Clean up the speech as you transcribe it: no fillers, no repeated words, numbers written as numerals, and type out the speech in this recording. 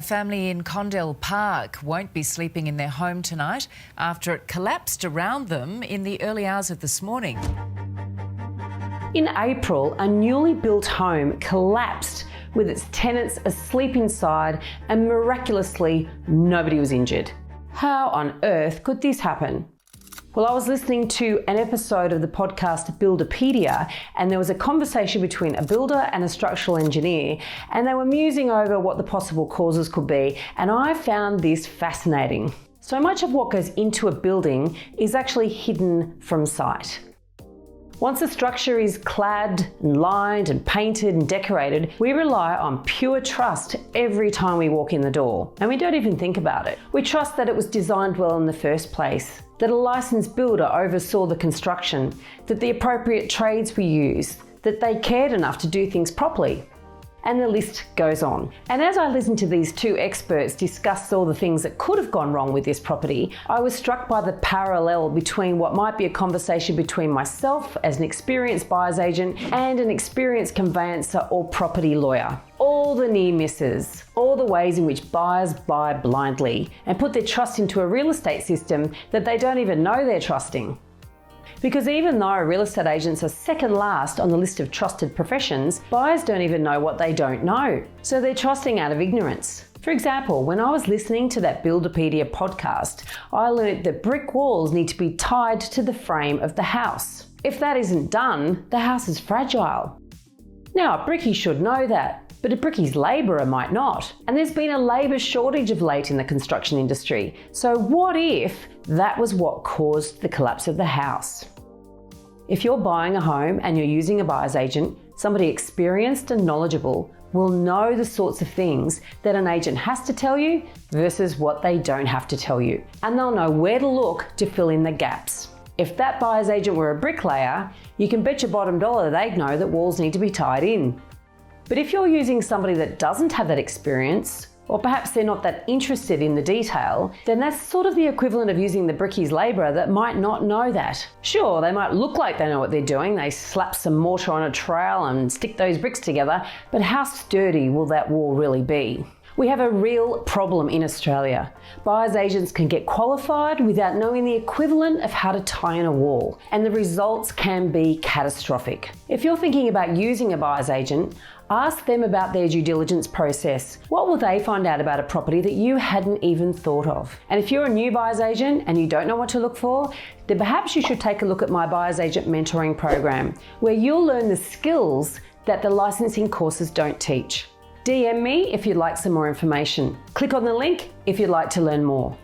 family in Condell Park won't be sleeping in their home tonight after it collapsed around them in the early hours of this morning. In April, a newly built home collapsed with its tenants asleep inside, and miraculously nobody was injured. How on earth could this happen? Well, I was listening to an episode of the podcast Builderpedia, and there was a conversation between a builder and a structural engineer, and they were musing over what the possible causes could be, and I found this fascinating. So much of what goes into a building is actually hidden from sight. Once a structure is clad and lined and painted and decorated, we rely on pure trust every time we walk in the door. And we don't even think about it. We trust that it was designed well in the first place, that a licensed builder oversaw the construction, that the appropriate trades were used, that they cared enough to do things properly. And the list goes on. And as I listened to these two experts discuss all the things that could have gone wrong with this property, I was struck by the parallel between what might be a conversation between myself as an experienced buyer's agent and an experienced conveyancer or property lawyer. All the near misses, all the ways in which buyers buy blindly and put their trust into a real estate system that they don't even know they're trusting. Because even though real estate agents are second last on the list of trusted professions, buyers don't even know what they don't know. So they're trusting out of ignorance. For example, when I was listening to that Builderpedia podcast, I learned that brick walls need to be tied to the frame of the house. If that isn't done, the house is fragile. Now, a brickie should know that, but a brickie's labourer might not. And there's been a labour shortage of late in the construction industry. So what if that was what caused the collapse of the house? If you're buying a home and you're using a buyer's agent, somebody experienced and knowledgeable will know the sorts of things that an agent has to tell you versus what they don't have to tell you. And they'll know where to look to fill in the gaps. If that buyer's agent were a bricklayer, you can bet your bottom dollar they'd know that walls need to be tied in. But if you're using somebody that doesn't have that experience, or perhaps they're not that interested in the detail, then that's sort of the equivalent of using the brickie's labourer that might not know that. Sure, they might look like they know what they're doing. They slap some mortar on a trowel and stick those bricks together, but how sturdy will that wall really be? We have a real problem in Australia. Buyer's agents can get qualified without knowing the equivalent of how to tie in a wall, and the results can be catastrophic. If you're thinking about using a buyer's agent, ask them about their due diligence process. What will they find out about a property that you hadn't even thought of? And if you're a new buyer's agent and you don't know what to look for, then perhaps you should take a look at my buyer's agent mentoring program, where you'll learn the skills that the licensing courses don't teach. DM me if you'd like some more information. Click on the link if you'd like to learn more.